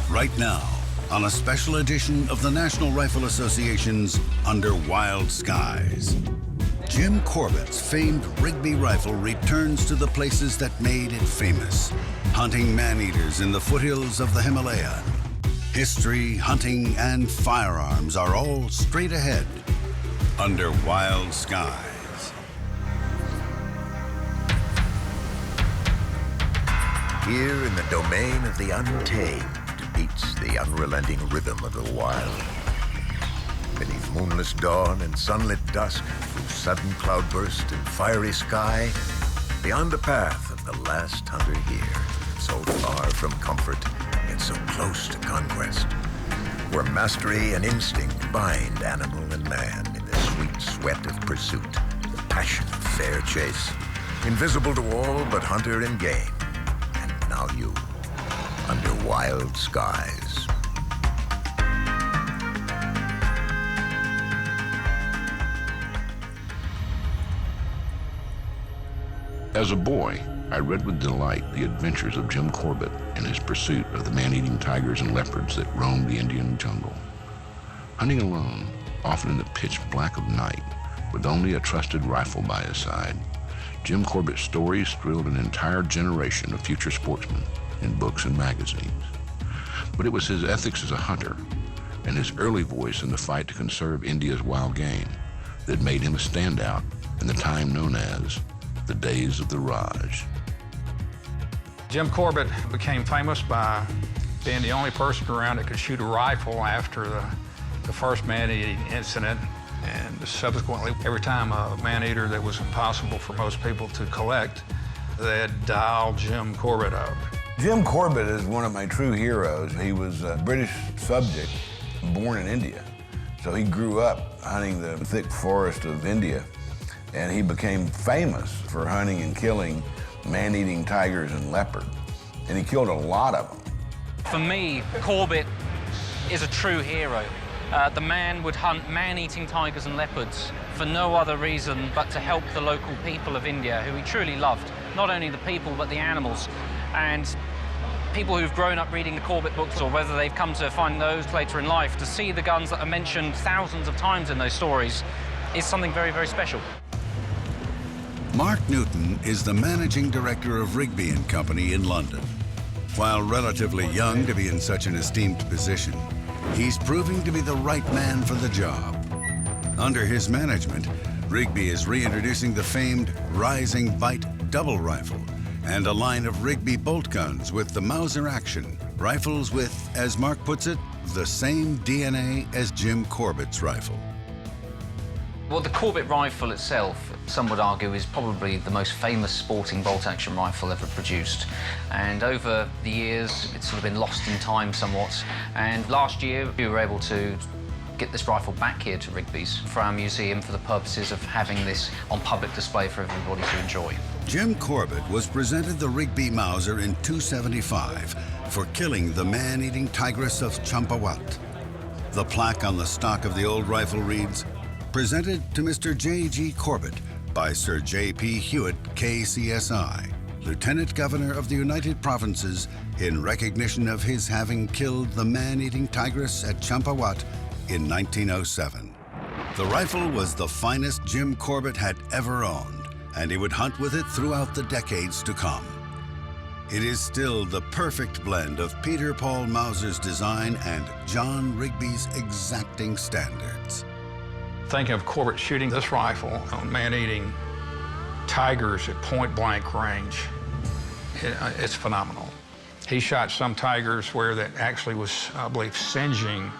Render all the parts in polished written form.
Right now, on a special edition of the National Rifle Association's Under Wild Skies. Jim Corbett's famed Rigby rifle returns to the places that made it famous, hunting man-eaters in the foothills of the Himalaya. History, hunting, and firearms are all straight ahead, under wild skies. Here in the domain of the untamed beats the unrelenting rhythm of the wild. Beneath moonless dawn and sunlit dusk, through sudden cloudburst and fiery sky, beyond the path of the last hunter here, so far from comfort, yet so close to conquest, where mastery and instinct bind animal and man in the sweet sweat of pursuit, the passion of fair chase, invisible to all but hunter and game, and now you, under wild skies. As a boy, I read with delight the adventures of Jim Corbett in his pursuit of the man-eating tigers and leopards that roamed the Indian jungle. Hunting alone, often in the pitch black of night, with only a trusted rifle by his side, Jim Corbett's stories thrilled an entire generation of future sportsmen in books and magazines. But it was his ethics as a hunter and his early voice in the fight to conserve India's wild game that made him a standout in the time known as the days of the Raj. Jim Corbett became famous by being the only person around that could shoot a rifle after the first man-eating incident, and subsequently, every time a man-eater that was impossible for most people to collect, they'd dial Jim Corbett up. Jim Corbett is one of my true heroes. He was a British subject born in India, so he grew up hunting the thick forest of India. And he became famous for hunting and killing man-eating tigers and leopard. And he killed a lot of them. For me, Corbett is a true hero. The man would hunt man-eating tigers and leopards for no other reason but to help the local people of India, who he truly loved. Not only the people, but the animals. And people who've grown up reading the Corbett books, or whether they've come to find those later in life, to see the guns that are mentioned thousands of times in those stories is something very, very special. Mark Newton is the managing director of Rigby & Company in London. While relatively young to be in such an esteemed position, he's proving to be the right man for the job. Under his management, Rigby is reintroducing the famed Rising Bite double rifle and a line of Rigby bolt guns with the Mauser action, rifles with, as Mark puts it, the same DNA as Jim Corbett's rifle. Well, the Corbett rifle itself, some would argue, is probably the most famous sporting bolt-action rifle ever produced. And over the years, it's sort of been lost in time somewhat. And last year, we were able to get this rifle back here to Rigby's for our museum for the purposes of having this on public display for everybody to enjoy. Jim Corbett was presented the Rigby Mauser in .275 for killing the man-eating tigress of Champawat. The plaque on the stock of the old rifle reads, "Presented to Mr. J.G. Corbett by Sir J.P. Hewitt, KCSI, Lieutenant Governor of the United Provinces, in recognition of his having killed the man-eating tigress at Champawat in 1907. The rifle was the finest Jim Corbett had ever owned, and he would hunt with it throughout the decades to come. It is still the perfect blend of Peter Paul Mauser's design and John Rigby's exacting standards. Thinking of Corbett shooting this rifle on man-eating tigers at point-blank range, it's phenomenal. He shot some tigers where that actually was, I believe, singeing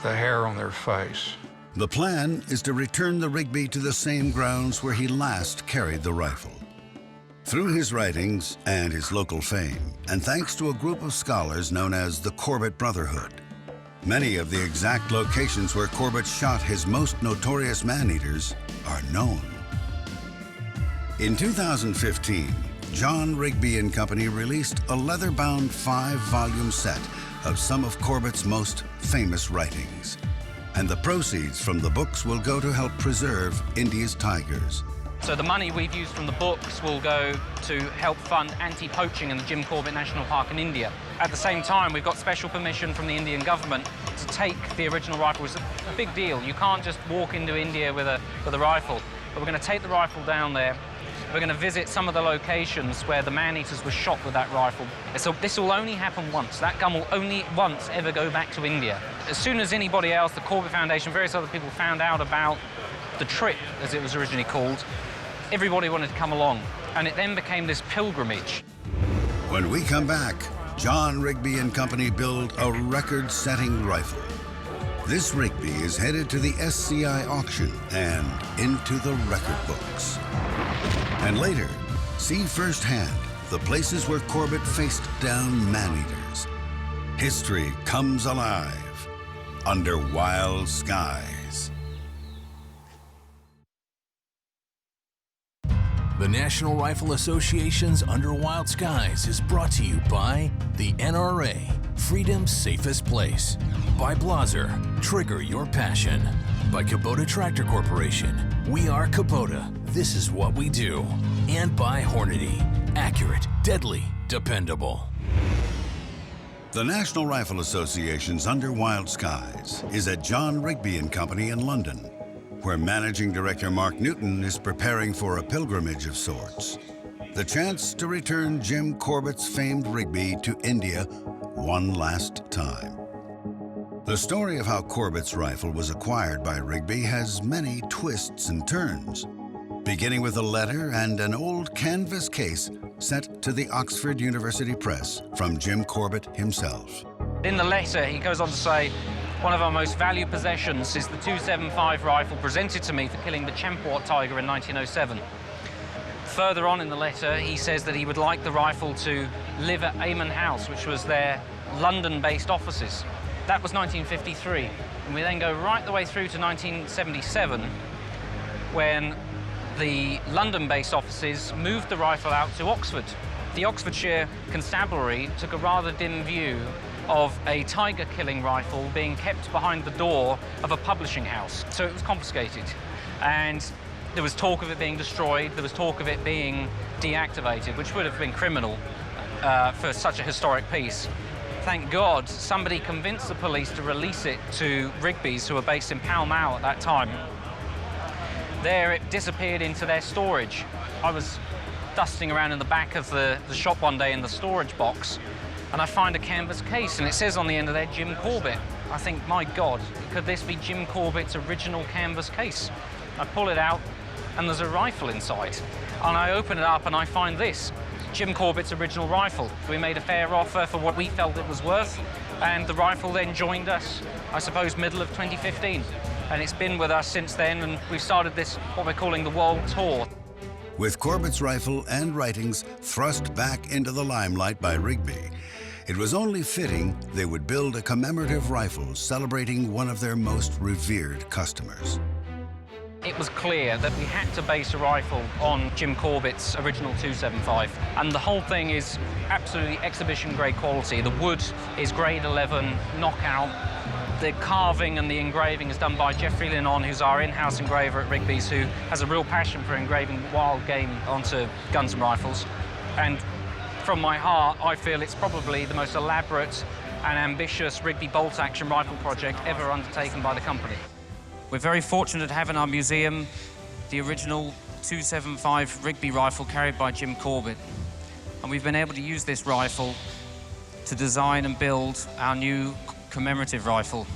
the hair on their face. The plan is to return the Rigby to the same grounds where he last carried the rifle. Through his writings and his local fame, and thanks to a group of scholars known as the Corbett Brotherhood, many of the exact locations where Corbett shot his most notorious man-eaters are known. In 2015, John Rigby & Company released a leather-bound 5-volume set of some of Corbett's most famous writings. And the proceeds from the books will go to help preserve India's tigers. So the money we've used from the books will go to help fund anti-poaching in the Jim Corbett National Park in India. At the same time, we've got special permission from the Indian government to take the original rifle. It's a big deal. You can't just walk into India with a rifle. But we're going to take the rifle down there. We're going to visit some of the locations where the man-eaters were shot with that rifle. So this will only happen once. That gun will only once ever go back to India. As soon as anybody else, the Corbett Foundation, various other people found out about the trip, as it was originally called, everybody wanted to come along. And it then became this pilgrimage. When we come back, John Rigby and company build a record-setting rifle. This Rigby is headed to the SCI auction and into the record books. And later, see firsthand the places where Corbett faced down man-eaters. History comes alive under wild skies. The National Rifle Association's Under Wild Skies is brought to you by the NRA, Freedom's Safest Place. By Blaser, Trigger Your Passion. By Kubota Tractor Corporation, we are Kubota, this is what we do. And by Hornady, accurate, deadly, dependable. The National Rifle Association's Under Wild Skies is at John Rigby and Company in London, where Managing Director Mark Newton is preparing for a pilgrimage of sorts. The chance to return Jim Corbett's famed Rigby to India one last time. The story of how Corbett's rifle was acquired by Rigby has many twists and turns, beginning with a letter and an old canvas case sent to the Oxford University Press from Jim Corbett himself. In the letter, he goes on to say, one of our most valued possessions is the .275 rifle presented to me for killing the Champawat tiger in 1907. Further on in the letter, he says that he would like the rifle to live at Amon House, which was their London-based offices. That was 1953. And we then go right the way through to 1977, when the London-based offices moved the rifle out to Oxford. The Oxfordshire Constabulary took a rather dim view of a tiger-killing rifle being kept behind the door of a publishing house. So it was confiscated. And there was talk of it being destroyed, there was talk of it being deactivated, which would have been criminal for such a historic piece. Thank God somebody convinced the police to release it to Rigby's, who were based in Pall Mall at that time. There it disappeared into their storage. I was dusting around in the back of the shop one day in the storage box, and I find a canvas case, and it says on the end of there, Jim Corbett. I think, my God, could this be Jim Corbett's original canvas case? I pull it out, and there's a rifle inside. And I open it up, and I find this, Jim Corbett's original rifle. We made a fair offer for what we felt it was worth, and the rifle then joined us, I suppose, middle of 2015. And it's been with us since then, and we've started this, what we're calling the world tour. With Corbett's rifle and writings thrust back into the limelight by Rigby, it was only fitting they would build a commemorative rifle celebrating one of their most revered customers. It was clear that we had to base a rifle on Jim Corbett's original .275. And the whole thing is absolutely exhibition-grade quality. The wood is grade 11 knockout. The carving and the engraving is done by Jeffrey Linnon, who's our in-house engraver at Rigby's, who has a real passion for engraving wild game onto guns and rifles. And from my heart, I feel it's probably the most elaborate and ambitious Rigby bolt-action rifle project ever undertaken by the company. We're very fortunate to have in our museum the original .275 Rigby rifle carried by Jim Corbett. And we've been able to use this rifle to design and build our new commemorative rifle.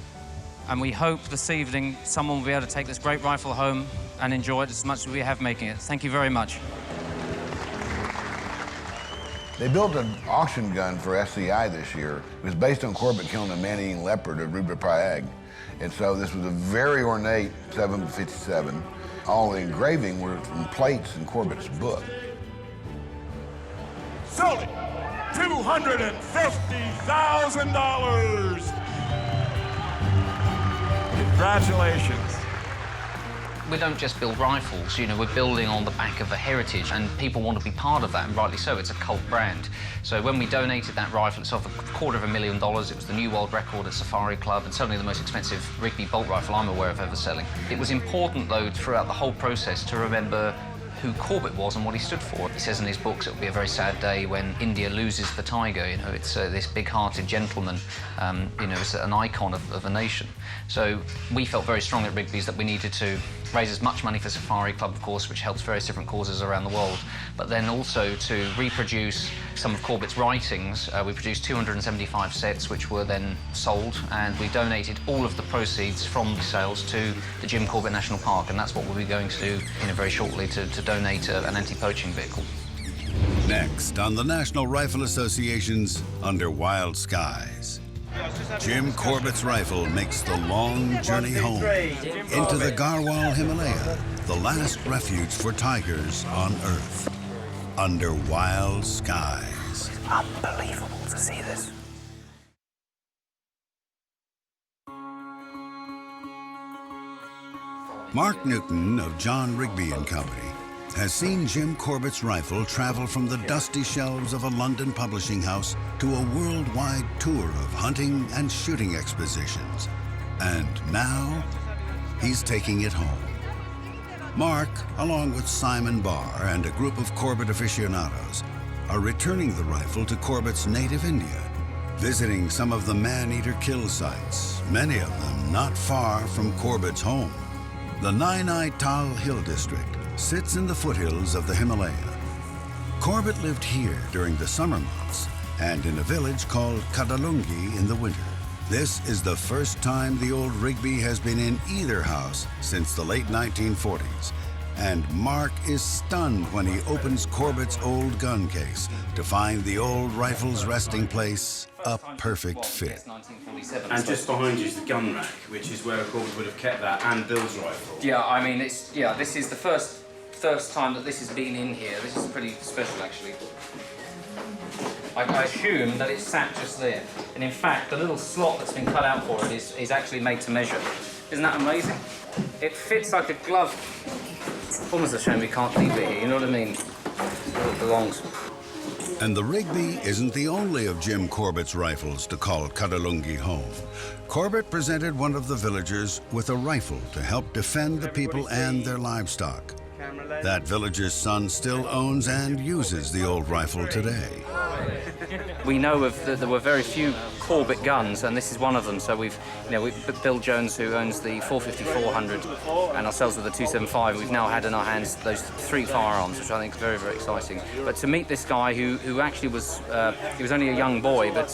And we hope this evening someone will be able to take this great rifle home and enjoy it as much as we have making it. Thank you very much. They built an auction gun for SCI this year. It was based on Corbett killing a man-eating leopard at Rubrapayag. And so this was a very ornate 757. All the engraving were from plates in Corbett's book. Sold it! $250,000! Congratulations. We don't just build rifles, you know, we're building on the back of a heritage, and people want to be part of that, and rightly so. It's a cult brand. So when we donated that rifle, it's off $250,000. It was the new world record at Safari Club, and certainly the most expensive Rigby bolt rifle I'm aware of ever selling. It was important, though, throughout the whole process to remember who Corbett was and what he stood for. He says in his books it will be a very sad day when India loses the tiger. You know, it's this big-hearted gentleman. You know, it's an icon of a nation. So we felt very strong at Rigby's that we needed to raise as much money for Safari Club, of course, which helps various different causes around the world, but then also to reproduce some of Corbett's writings. We produced 275 sets, which were then sold, and we donated all of the proceeds from the sales to the Jim Corbett National Park, and that's what we'll be going to do, you know, very shortly, to donate an anti-poaching vehicle. Next on the National Rifle Association's Under Wild Skies, Jim Corbett's rifle makes the long journey home into the Garhwal Himalaya, the last refuge for tigers on Earth. Under wild skies. Unbelievable to see this. Mark Newton of John Rigby and Company has seen Jim Corbett's rifle travel from the dusty shelves of a London publishing house to a worldwide tour of hunting and shooting expositions. And now, he's taking it home. Mark, along with Simon Barr and a group of Corbett aficionados, are returning the rifle to Corbett's native India, visiting some of the man-eater kill sites, many of them not far from Corbett's home. The Naini Tal Hill District sits in the foothills of the Himalaya. Corbett lived here during the summer months and in a village called Kadalungi in the winter. This is the first time the old Rigby has been in either house since the late 1940s, and Mark is stunned when he opens Corbett's old gun case to find the old rifle's resting place a perfect fit. And just behind you is the gun rack, which is where Corbett would have kept that, and Bill's rifle. Yeah, I mean, this is the first time that this has been in here. This is pretty special, actually. I assume that it's sat just there. And in fact, the little slot that's been cut out for it is actually made to measure. Isn't that amazing? It fits like a glove. Almost a shame we can't leave it here, you know what I mean? Where it belongs. And the Rigby isn't the only of Jim Corbett's rifles to call Kadalungi home. Corbett presented one of the villagers with a rifle to help defend the people and their livestock. That villager's son still owns and uses the old rifle today. We know there were very few Corbett guns, and this is one of them. So Bill Jones, who owns the 450-400, and ourselves with the 275, we've now had in our hands those three firearms, which I think is very, very exciting. But to meet this guy who actually was, he was only a young boy, but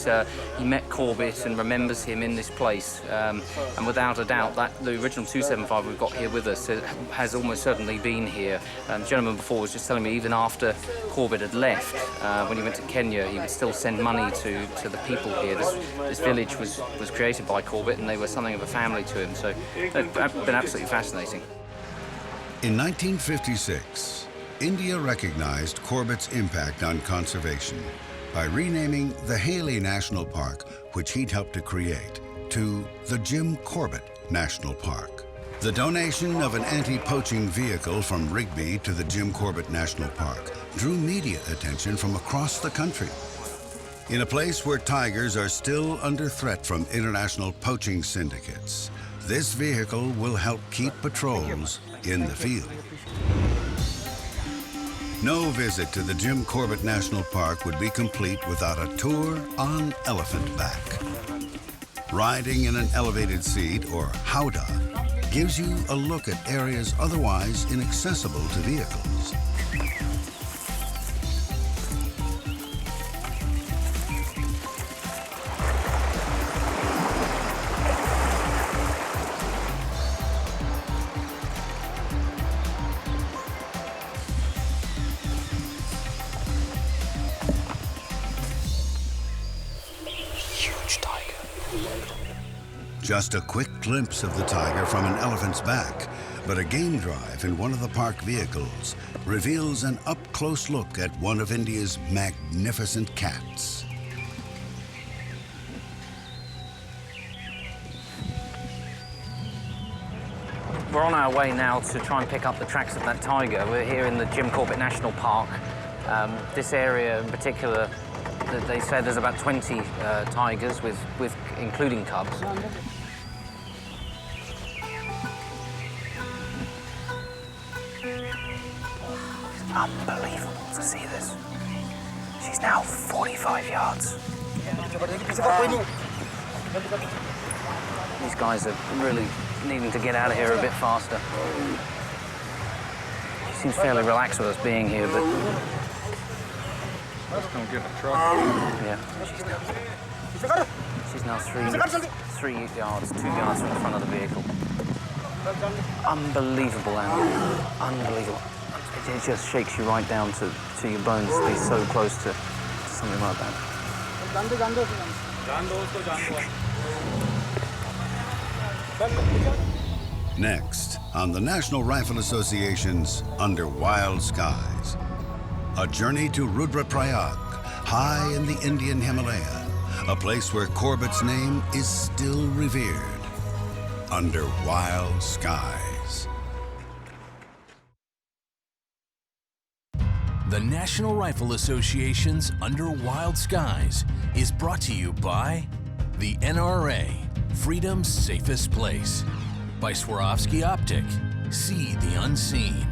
he met Corbett and remembers him in this place. And without a doubt, the original 275 we've got here with us has almost certainly been here. The gentleman before was just telling me even after Corbett had left, when he went to Kenya, he would still send money to the people here. This village was created by Corbett, and they were something of a family to him, so they've been absolutely fascinating. In 1956, India recognized Corbett's impact on conservation by renaming the Haley National Park, which he'd helped to create, to the Jim Corbett National Park. The donation of an anti-poaching vehicle from Rigby to the Jim Corbett National Park drew media attention from across the country. In a place where tigers are still under threat from international poaching syndicates, this vehicle will help keep patrols in the field. No visit to the Jim Corbett National Park would be complete without a tour on elephant back. Riding in an elevated seat, or howdah, gives you a look at areas otherwise inaccessible to vehicles. Huge tiger. Just a quick glimpse of the tiger from an elephant's back, but a game drive in one of the park vehicles reveals an up-close look at one of India's magnificent cats. We're on our way now to try and pick up the tracks of that tiger. We're here in the Jim Corbett National Park. This area in particular, they say there's about 20 tigers, with including cubs. Unbelievable to see this. She's now 45 yards. These guys are really needing to get out of here a bit faster. She seems fairly relaxed with us being here, but... Let's go get the truck. Yeah. She's now 3 yards, 2 yards from the front of the vehicle. Unbelievable animal. Unbelievable. It just shakes you right down to your bones to be so close to something like that. Next, on the National Rifle Association's Under Wild Skies, a journey to Rudraprayag, high in the Indian Himalaya, a place where Corbett's name is still revered. Under Wild Skies. The National Rifle Association's Under Wild Skies is brought to you by the NRA, Freedom's Safest Place, by Swarovski Optic, See the Unseen,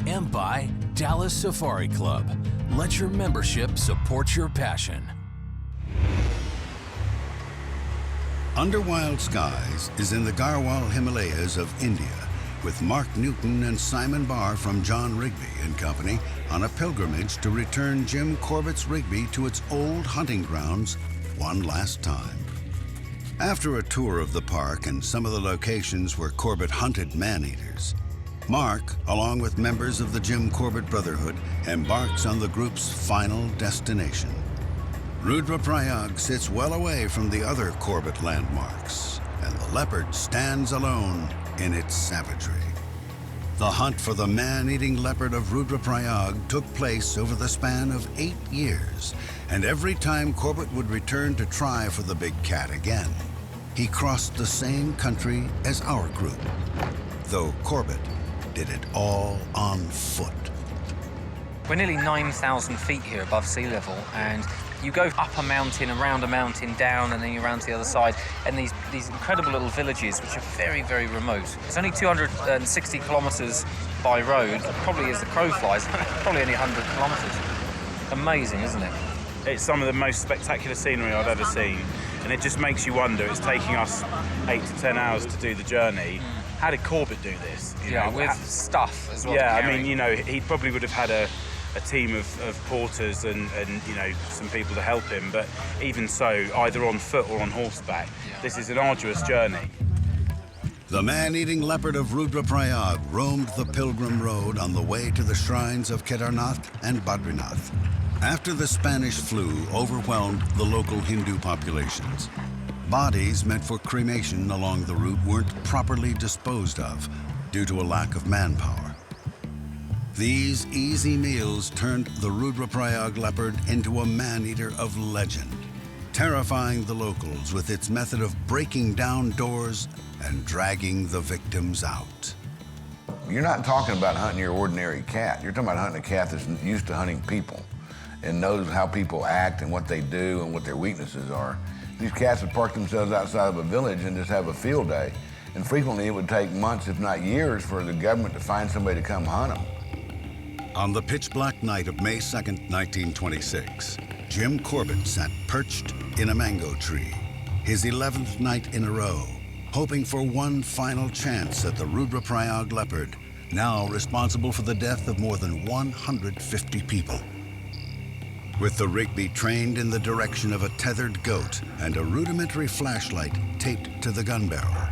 and by Dallas Safari Club. Let your membership support your passion. Under Wild Skies is in the Garhwal Himalayas of India, with Mark Newton and Simon Barr from John Rigby and Company on a pilgrimage to return Jim Corbett's Rigby to its old hunting grounds one last time. After a tour of the park and some of the locations where Corbett hunted man-eaters, Mark, along with members of the Jim Corbett Brotherhood, embarks on the group's final destination. Rudraprayag sits well away from the other Corbett landmarks, and the leopard stands alone in its savagery. The hunt for the man-eating leopard of Rudraprayag took place over the span of 8 years, and every time Corbett would return to try for the big cat again, he crossed the same country as our group, though Corbett did it all on foot. We're nearly 9,000 feet here above sea level, and you go up a mountain, around a mountain, down, and then you're around to the other side, and these incredible little villages, which are very, very remote. It's only 260 kilometres by road, probably as the crow flies, probably only 100 kilometres. Amazing, isn't it? It's some of the most spectacular scenery I've ever seen, and it just makes you wonder, it's taking us 8 to 10 hours to do the journey. How did Corbett do this? You know, with stuff as well. Yeah, I mean, you know, he probably would have had a team of porters and you know, some people to help him, but even so, either on foot or on horseback, this is an arduous journey. The man-eating leopard of Rudraprayag roamed the pilgrim road on the way to the shrines of Kedarnath and Badrinath. After the Spanish flu overwhelmed the local Hindu populations, bodies meant for cremation along the route weren't properly disposed of due to a lack of manpower. These easy meals turned the Rudraprayag leopard into a man-eater of legend, terrifying the locals with its method of breaking down doors and dragging the victims out. You're not talking about hunting your ordinary cat. You're talking about hunting a cat that's used to hunting people and knows how people act and what they do and what their weaknesses are. These cats would park themselves outside of a village and just have a field day. And frequently it would take months, if not years, for the government to find somebody to come hunt them. On the pitch-black night of May 2nd, 1926, Jim Corbett sat perched in a mango tree, his 11th night in a row, hoping for one final chance at the Rudraprayag leopard, now responsible for the death of more than 150 people. With the Rigby trained in the direction of a tethered goat and a rudimentary flashlight taped to the gun barrel,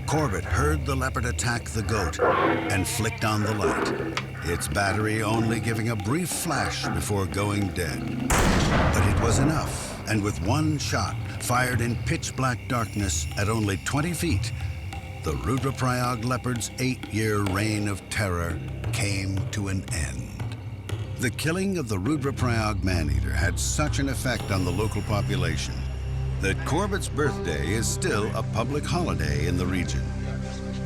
Corbett heard the leopard attack the goat and flicked on the light, its battery only giving a brief flash before going dead. But it was enough, and with one shot fired in pitch-black darkness at only 20 feet, the Rudraprayag leopard's 8-year reign of terror came to an end. The killing of the Rudraprayag man-eater had such an effect on the local population that Corbett's birthday is still a public holiday in the region.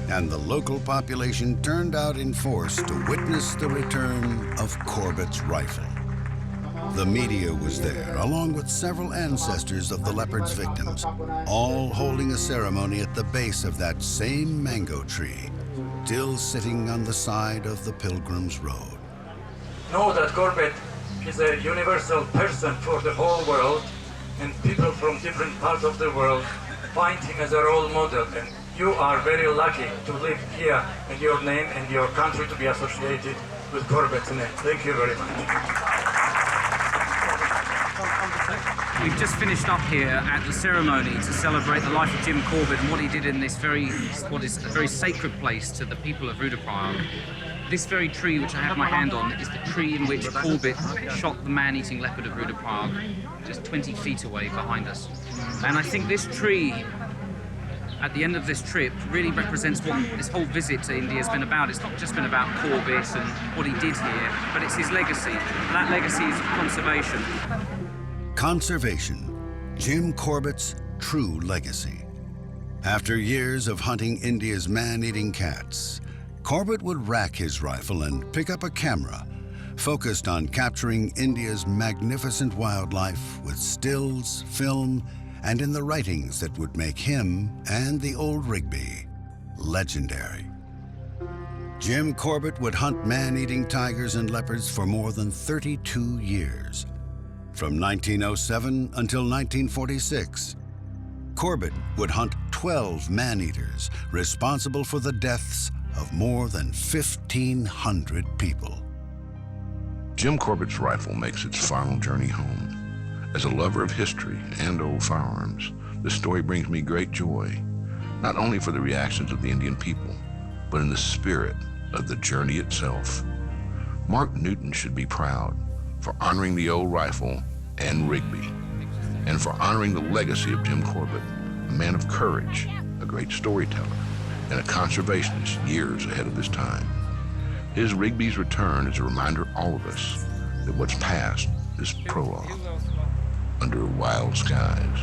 And the local population turned out in force to witness the return of Corbett's rifle. The media was there, along with several ancestors of the leopard's victims, all holding a ceremony at the base of that same mango tree, still sitting on the side of the Pilgrim's Road. Know that Corbett is a universal person for the whole world, and people from different parts of the world find him as a role model. And you are very lucky to live here and your name and your country to be associated with Corbett's name. Thank you very much. We've just finished up here at the ceremony to celebrate the life of Jim Corbett and what he did in this what is a very sacred place to the people of Rudaprayag. This very tree which I have my hand on is the tree in which Corbett shot the man-eating leopard of Rudaprayag, just 20 feet away behind us. And I think this tree, at the end of this trip, really represents what this whole visit to India has been about. It's not just been about Corbett and what he did here, but it's his legacy. That legacy is conservation. Conservation, Jim Corbett's true legacy. After years of hunting India's man-eating cats, Corbett would rack his rifle and pick up a camera, focused on capturing India's magnificent wildlife with stills, film, and in the writings that would make him and the old Rigby legendary. Jim Corbett would hunt man-eating tigers and leopards for more than 32 years. From 1907 until 1946, Corbett would hunt 12 man-eaters responsible for the deaths of more than 1,500 people. Jim Corbett's rifle makes its final journey home. As a lover of history and old firearms, this story brings me great joy, not only for the reactions of the Indian people, but in the spirit of the journey itself. Mark Newton should be proud for honoring the old rifle and Rigby, and for honoring the legacy of Jim Corbett, a man of courage, a great storyteller, and a conservationist years ahead of his time. His Rigby's return is a reminder to all of us that what's past is prologue under wild skies.